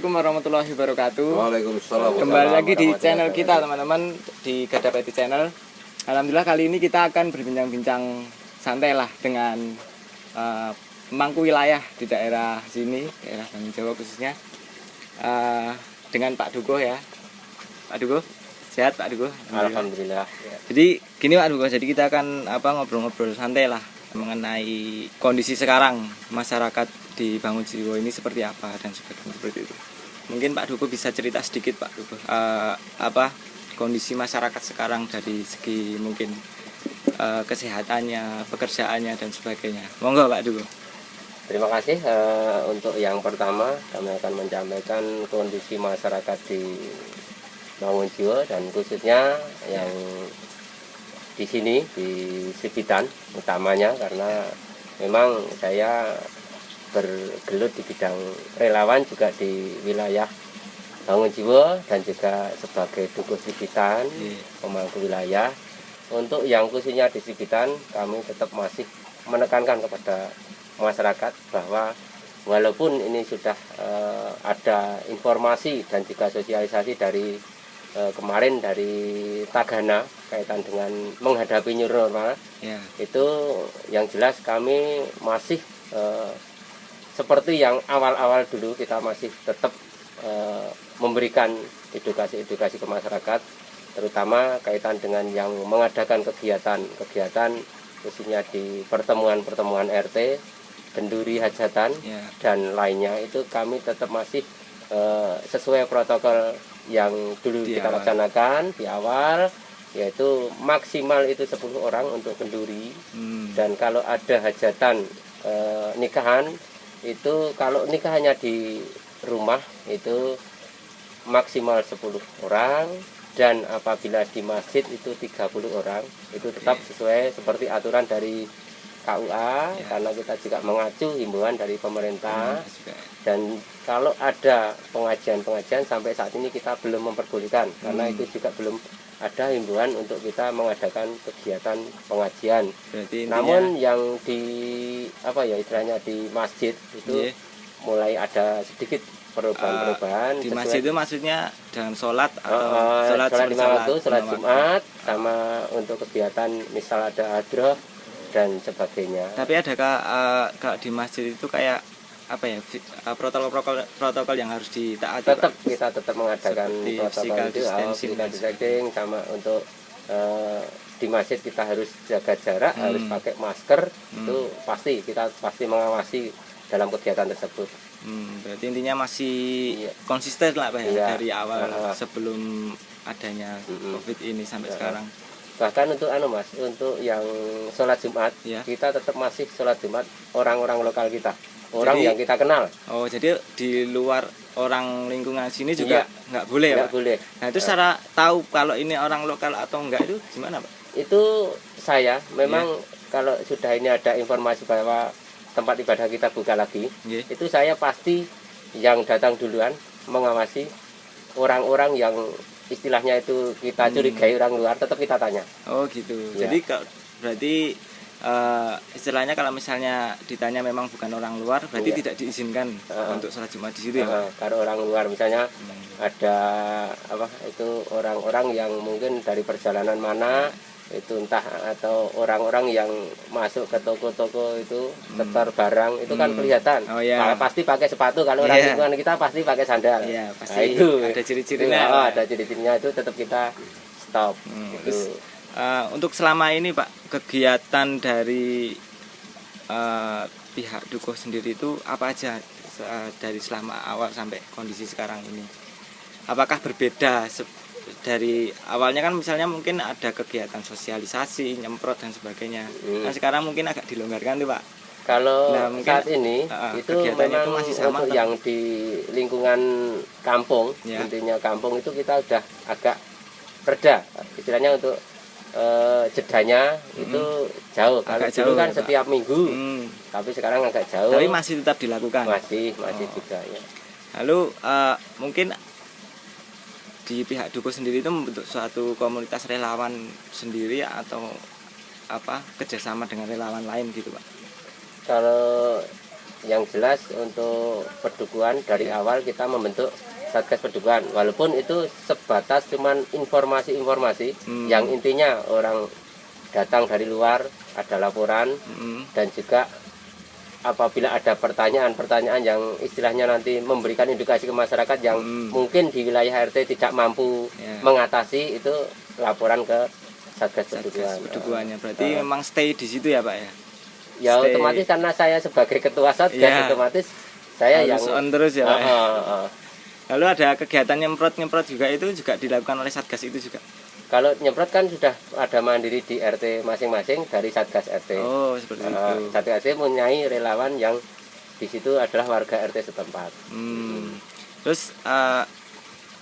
Assalamualaikum warahmatullahi wabarakatuh. Waalaikumsalam. Kembali lagi di channel kita teman-teman, di Gadapeti Channel. Alhamdulillah kali ini kita akan berbincang-bincang santai lah dengan pemangku wilayah di daerah sini, daerah Bangun Jawa khususnya, dengan Pak Dukuh ya. Pak Dukuh, sehat Pak Dukuh? Alhamdulillah. Jadi gini Pak Dukuh, jadi kita akan ngobrol-ngobrol santai lah mengenai kondisi sekarang masyarakat di Bangun Jiwo ini seperti apa dan sebagainya seperti itu. Mungkin Pak Dukuh bisa cerita sedikit Pak Dukuh, kondisi masyarakat sekarang dari segi mungkin kesehatannya, pekerjaannya dan sebagainya. Monggo Pak Dukuh. Terima kasih. Untuk yang pertama kami akan menyampaikan kondisi masyarakat di Bangun Jiwo dan khususnya yang di sini di Sibitan utamanya, karena memang saya bergelut di bidang relawan juga di wilayah Bangun Jiwo dan juga sebagai Dukuh Sibitan, pemangku wilayah. Untuk yang khususnya di Sibitan, kami tetap masih menekankan kepada masyarakat bahwa walaupun ini sudah ada informasi dan juga sosialisasi dari kemarin dari Tagana kaitan dengan menghadapi new normal, itu yang jelas kami masih seperti yang awal-awal dulu, kita masih tetap memberikan edukasi-edukasi ke masyarakat, terutama kaitan dengan yang mengadakan kegiatan khususnya di pertemuan-pertemuan RT, kenduri hajatan dan lainnya, itu kami tetap masih sesuai protokol yang dulu kita laksanakan di awal, yaitu maksimal itu 10 orang untuk kenduri. Dan kalau ada hajatan nikahan, itu kalau nikahannya di rumah itu maksimal 10 orang, dan apabila di masjid itu 30 orang. Itu tetap sesuai seperti aturan dari KUA, karena kita juga mengacu himbauan dari pemerintah. Dan kalau ada pengajian sampai saat ini kita belum memperbolehkan, karena itu juga belum ada himbauan untuk kita mengadakan kegiatan pengajian. Namun yang di istilahnya di masjid itu mulai ada sedikit perubahan. Di masjid itu maksudnya dalam sholat atau sholat Jumat, sama untuk kegiatan misal ada hadroh dan sebagainya. Tapi adakah kalau di masjid itu kayak protokol yang harus ditaati? Kita tetap mengadakan protokol itu, physical distancing, sama untuk di masjid kita harus jaga jarak, harus pakai masker. Itu kita pasti mengawasi dalam kegiatan tersebut. Berarti intinya masih konsisten lah Pak ya, dari awal sebelum adanya COVID ini sampai sekarang. Bahkan untuk untuk yang sholat Jumat, kita tetap masih sholat Jumat orang-orang lokal kita, yang kita kenal. Oh, jadi di luar orang lingkungan sini juga nggak boleh ya Pak? Boleh. Nah, itu cara tahu kalau ini orang lokal atau enggak itu gimana Pak? Itu saya memang kalau sudah ini ada informasi bahwa tempat ibadah kita buka lagi, itu saya pasti yang datang duluan mengawasi orang-orang yang istilahnya itu kita curigai orang luar, tetap kita tanya. Oh gitu. Jadi berarti istilahnya kalau misalnya ditanya memang bukan orang luar, berarti tidak diizinkan untuk sholat Jumat di situ ya Pak? Kalau orang luar misalnya ada orang-orang yang mungkin dari perjalanan mana itu, entah atau orang-orang yang masuk ke toko-toko itu setor barang, itu kan kelihatan. Pasti pakai sepatu, kalau orang lingkungan kita pasti pakai sandal. Pasti itu ada ciri-cirinya. Ada ciri-cirinya, itu tetap kita stop. Untuk selama ini Pak, kegiatan dari pihak Dukuh sendiri itu apa aja dari selama awal sampai kondisi sekarang ini? Apakah berbeda dari awalnya? Kan misalnya mungkin ada kegiatan sosialisasi, nyemprot dan sebagainya. Nah sekarang mungkin agak dilonggarkan tuh Pak. Kalau saat ini itu memang itu masih sama, untuk yang di lingkungan kampung, intinya kampung itu kita udah agak reda, istilahnya untuk jedanya itu jauh. Kalau dulu kan setiap minggu, tapi sekarang agak jauh. Tapi masih tetap dilakukan? Masih juga ya. Lalu mungkin di pihak Dukuh sendiri itu membentuk suatu komunitas relawan sendiri atau kerjasama dengan relawan lain gitu Pak? Kalau yang jelas untuk perdukuhan dari awal kita membentuk Satgas Perdukuhan, walaupun itu sebatas cuman informasi-informasi yang intinya orang datang dari luar ada laporan dan juga apabila ada pertanyaan-pertanyaan yang istilahnya nanti memberikan edukasi ke masyarakat yang mungkin di wilayah RT tidak mampu mengatasi, itu laporan ke Satgas Perdukuhannya. Berarti memang stay di situ ya Pak ya? Ya otomatis karena saya sebagai ketua Satgas otomatis saya harus yang on terus ya Pak. Lalu ada kegiatan nyemprot juga, itu juga dilakukan oleh Satgas itu juga? Kalau nyemprot kan sudah ada mandiri di RT masing-masing dari Satgas RT. Oh, seperti itu. Satgas RT mempunyai relawan yang di situ adalah warga RT setempat. Terus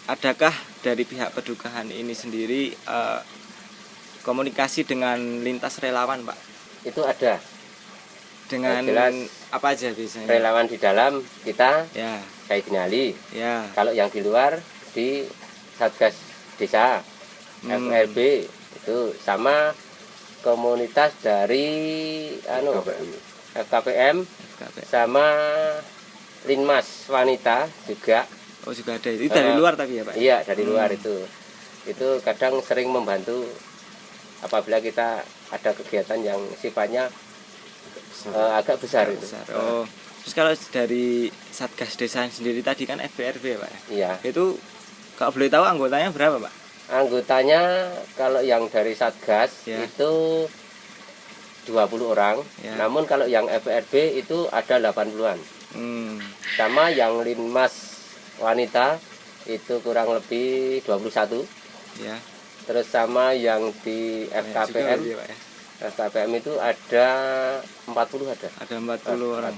adakah dari pihak Perdukuhan ini sendiri komunikasi dengan lintas relawan Pak? Itu ada. Dengan jelas, apa aja biasanya? Relawan di dalam kita, saya Dinali. Kalau yang di luar di Satgas Desa, FRB itu sama komunitas dari FKPM sama Linmas Wanita juga. Oh juga ada, itu dari luar tapi ya Pak? Iya dari luar itu kadang sering membantu apabila kita ada kegiatan yang sifatnya agak besar itu. Oh, terus kalau dari Satgas Desa sendiri tadi kan FBRB Pak? Iya. Itu kalau boleh tahu anggotanya berapa Pak? Anggotanya kalau yang dari Satgas itu 20 orang, namun kalau yang FBRB itu ada 80-an. Sama yang Linmas Wanita itu kurang lebih 21. Terus sama yang di FKPM FKPM itu ada 40 ada. Ada 40 orang.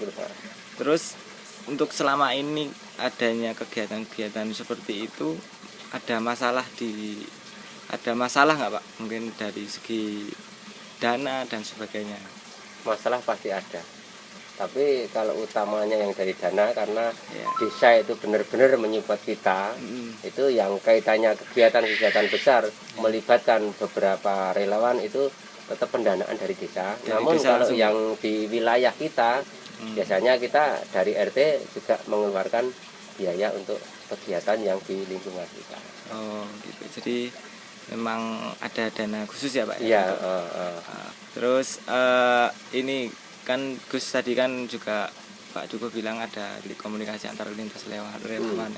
Terus untuk selama ini adanya kegiatan-kegiatan seperti itu ada masalah nggak Pak? Mungkin dari segi dana dan sebagainya. Masalah pasti ada. Tapi kalau utamanya yang dari dana karena desa itu benar-benar menyupport kita, itu yang kaitannya kegiatan-kegiatan besar melibatkan beberapa relawan itu tetap pendanaan dari desa. Namun desa kalau langsung. Yang di wilayah kita biasanya kita dari RT juga mengeluarkan biaya untuk kegiatan yang di lingkungan kita. Oh gitu. Jadi memang ada dana khusus ya Pak? Iya. Terus ini kan Gus tadi kan juga Pak Dukuh bilang ada komunikasi antar lintas relawan.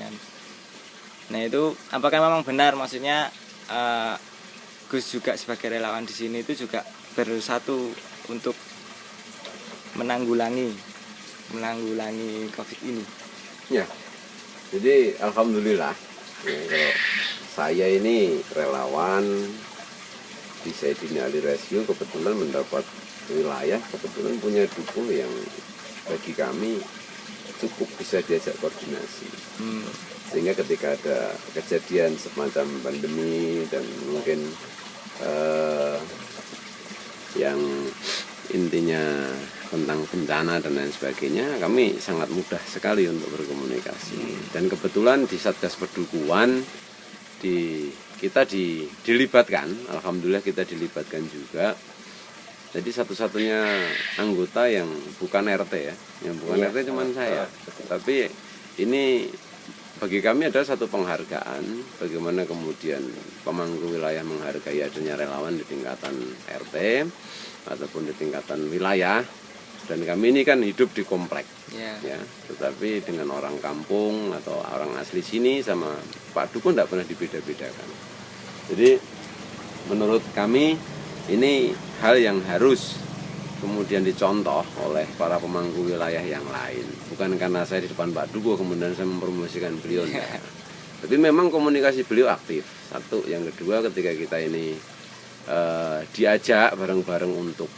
Nah itu apakah memang benar, maksudnya Gus juga sebagai relawan di sini itu juga bersatu untuk menanggulangi COVID ini? Ya, jadi alhamdulillah kalau saya ini relawan di Saidina Ali Rescue kebetulan mendapat wilayah, kebetulan punya dukuh yang bagi kami cukup bisa diajak koordinasi. Sehingga ketika ada kejadian semacam pandemi dan mungkin yang intinya tentang bencana dan lain sebagainya, kami sangat mudah sekali untuk berkomunikasi. Dan kebetulan di Satgas Perdukuhan kita dilibatkan, alhamdulillah kita dilibatkan juga. Jadi satu-satunya anggota yang bukan RT ya, yang bukan RT cuma saya. Tapi ini bagi kami adalah satu penghargaan bagaimana kemudian pemangku wilayah menghargai adanya relawan di tingkatan RT ataupun di tingkatan wilayah. Dan kami ini kan hidup di komplek, ya, tetapi dengan orang kampung atau orang asli sini sama Pak Dukun tidak pernah dibeda-bedakan. Jadi menurut kami ini hal yang harus kemudian dicontoh oleh para pemangku wilayah yang lain. Bukan karena saya di depan Pak Dukuh kemudian saya mempromosikan beliau. Tapi memang komunikasi beliau aktif. Satu, yang kedua ketika kita ini diajak bareng-bareng untuk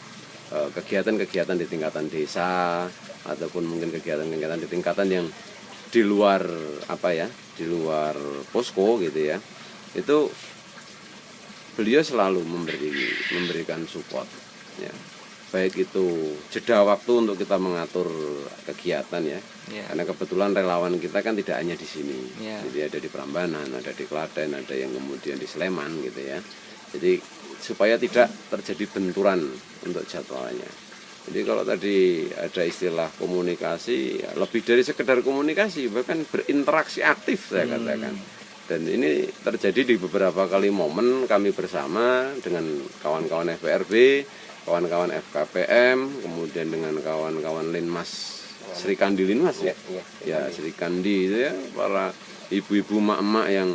kegiatan-kegiatan di tingkatan desa ataupun mungkin kegiatan-kegiatan di tingkatan yang di luar di luar posko gitu ya. Itu beliau selalu memberikan support ya. Baik itu jeda waktu untuk kita mengatur kegiatan ya. Karena kebetulan relawan kita kan tidak hanya di sini. Jadi ada di Prambanan, ada di Klaten, ada yang kemudian di Sleman gitu ya. Jadi supaya tidak terjadi benturan untuk jadwalnya. Jadi kalau tadi ada istilah komunikasi, ya lebih dari sekedar komunikasi, bahkan berinteraksi aktif saya katakan. Dan ini terjadi di beberapa kali momen kami bersama dengan kawan-kawan FPRB, kawan-kawan FKPM, kemudian dengan kawan-kawan Linmas, Sri Kandi Linmas ya, Sri Kandi itu ya, para ibu-ibu mak-mak yang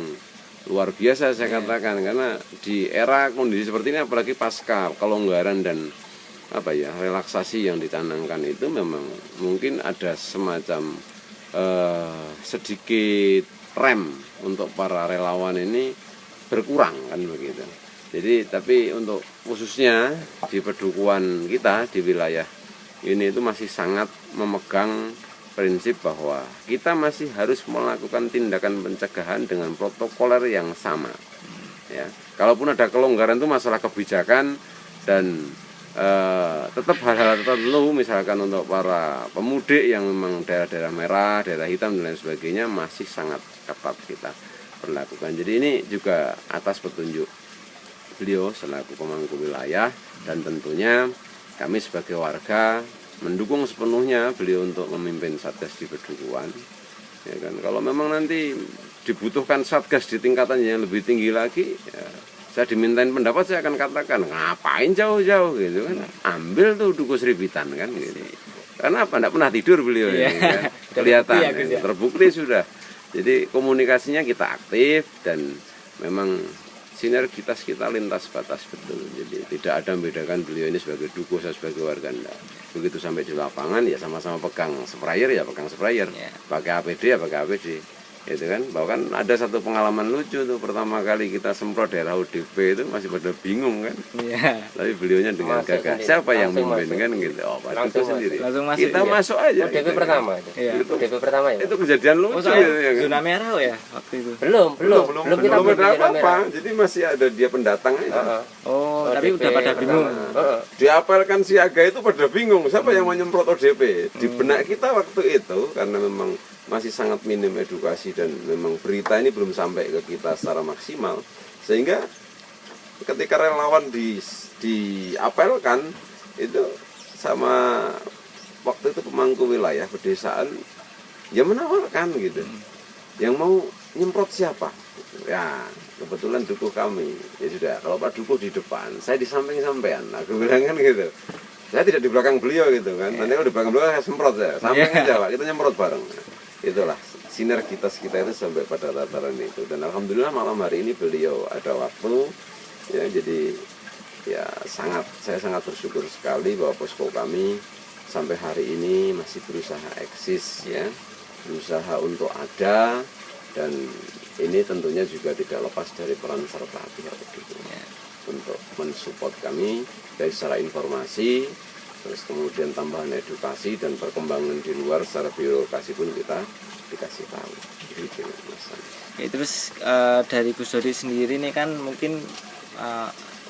luar biasa saya katakan, karena di era kondisi seperti ini apalagi pasca kelonggaran dan relaksasi yang dicanangkan itu memang mungkin ada semacam sedikit rem untuk para relawan ini berkurang kan begitu. Jadi tapi untuk khususnya di pedukuhan kita di wilayah ini itu masih sangat memegang prinsip bahwa kita masih harus melakukan tindakan pencegahan dengan protokoler yang sama. Ya, kalaupun ada kelonggaran itu masalah kebijakan dan tetap hal-hal tertentu, misalkan untuk para pemudik yang memang daerah-daerah merah, daerah hitam dan lain sebagainya masih sangat ketat kita berlakukan. Jadi ini juga atas petunjuk beliau selaku pemangku wilayah, dan tentunya kami sebagai warga mendukung sepenuhnya beliau untuk memimpin Satgas di Pedukuhan. Ya kan, kalau memang nanti dibutuhkan Satgas di tingkatan yang lebih tinggi lagi, ya, saya dimintain pendapat, saya akan katakan ngapain jauh-jauh gitu kan, ambil tuh Duku Sripitan kan gitu. Karena apa? Tidak pernah tidur beliau ya, kan? Kelihatan ya, terbukti sudah. Jadi komunikasinya kita aktif dan memang sinergitas kita lintas batas betul. Jadi tidak ada membedakan beliau ini sebagai duku, saya sebagai warga enggak. Begitu sampai di lapangan ya sama-sama pegang sprayer ya pegang sprayer, pakai APD ya pakai APD. Itu kan, bahkan ada satu pengalaman lucu tuh, pertama kali kita semprot daerah ODP itu masih pada bingung kan. Tapi beliaunya dengan gagah, siapa yang memimpin kan gitu. Oh, Pak Duku sendiri. Kita masuk aja. ODP pertama itu. ODP pertama ya. Itu kejadian lucu gitu ya kan. Zona merah ya waktu itu. Belum kita ada apa-apa. Jadi masih ada dia pendatang aja. Oh, tapi udah pada bingung. Diapelkan siaga itu pada bingung, siapa yang mau nyemprot ODP. Di benak kita waktu itu karena memang masih sangat minim edukasi dan memang berita ini belum sampai ke kita secara maksimal, sehingga ketika relawan diapelkan itu sama waktu itu pemangku wilayah pedesaan ya menawarkan gitu, yang mau nyemprot siapa ya, kebetulan dukuh kami ya sudah, kalau Pak Dukuh di depan, saya di samping sampean, aku bilang kan gitu, saya tidak di belakang beliau gitu kan, nanti kalau di belakang beliau saya semprot ya, samping aja Pak, kita nyemprot bareng. Itulah sinergitas kita itu sampai pada tataran itu, dan alhamdulillah malam hari ini beliau ada waktu ya, jadi ya saya sangat bersyukur sekali bahwa posko kami sampai hari ini masih berusaha eksis ya, berusaha untuk ada, dan ini tentunya juga tidak lepas dari peran serta pihak kedua untuk mensupport kami dari secara informasi, terus kemudian tambahan edukasi dan perkembangan di luar secara birokrasi pun kita dikasih tahu. Gitu, terus dari Gus Dodi sendiri nih kan mungkin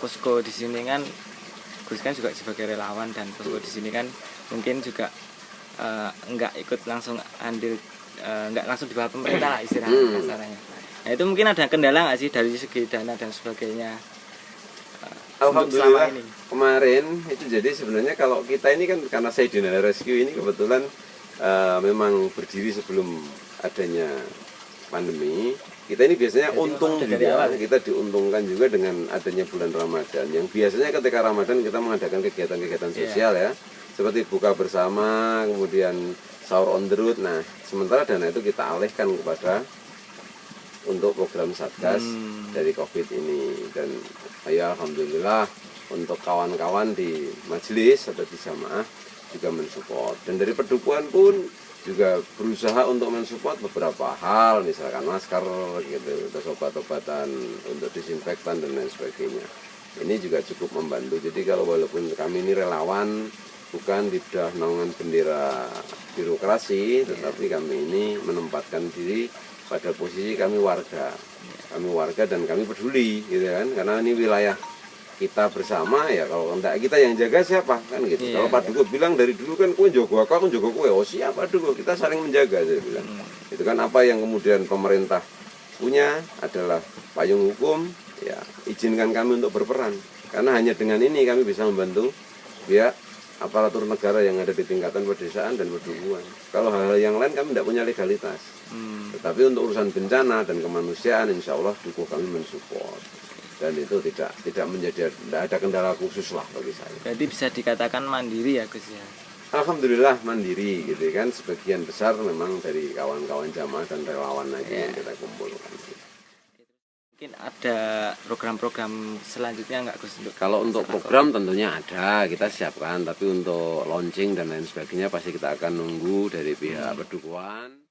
posko di sini kan Gus kan juga sebagai relawan, dan posko di sini kan mungkin juga enggak ikut langsung andil, enggak langsung di bawah pemerintah lah istilahnya kasarnya. Nah itu mungkin ada kendala nggak sih dari segi dana dan sebagainya? Alhamdulillah kemarin itu, jadi sebenarnya kalau kita ini kan karena saya di Nala Rescue ini kebetulan memang berdiri sebelum adanya pandemi, kita ini biasanya untung juga, kita diuntungkan juga dengan adanya bulan Ramadan, yang biasanya ketika Ramadan kita mengadakan kegiatan-kegiatan sosial ya, seperti buka bersama, kemudian sahur on the road. Nah sementara dana itu kita alihkan kepada untuk program Satgas dari COVID ini, dan ya alhamdulillah untuk kawan-kawan di majelis atau di jamaah juga mensupport, dan dari pedukuhan pun juga berusaha untuk mensupport beberapa hal, misalkan masker gitu, terus obat-obatan untuk disinfektan dan lain sebagainya. Ini juga cukup membantu. Jadi kalau walaupun kami ini relawan, bukan tidak naungan bendera birokrasi, tetapi kami ini menempatkan diri pada posisi kami warga dan kami peduli gitu kan, karena ini wilayah kita bersama ya, kalau enggak kita yang jaga siapa kan gitu. Kalau Pak Dukuh bilang dari dulu kan kue jago aku jago kue, oh siap Pak Dukuh, kita saling menjaga, saya bilang. Itu kan apa yang kemudian pemerintah punya adalah payung hukum, ya izinkan kami untuk berperan, karena hanya dengan ini kami bisa membantu pihak aparatur negara yang ada di tingkatan pedesaan dan pedukuhan. Kalau hal-hal yang lain kami tidak punya legalitas. Tetapi untuk urusan bencana dan kemanusiaan, insya Allah Dukuh kami mensupport. Dan itu tidak menjadi, tidak ada kendala khusus lah bagi saya. Berarti bisa dikatakan mandiri ya Gus ya. Alhamdulillah mandiri gitu kan, sebagian besar memang dari kawan-kawan jamaah dan relawan lagi yang kita kumpulkan. Mungkin ada program-program selanjutnya nggak Gus? Kalau untuk program tentunya ada, kita siapkan, tapi untuk launching dan lain sebagainya pasti kita akan nunggu dari pihak pedukuhan.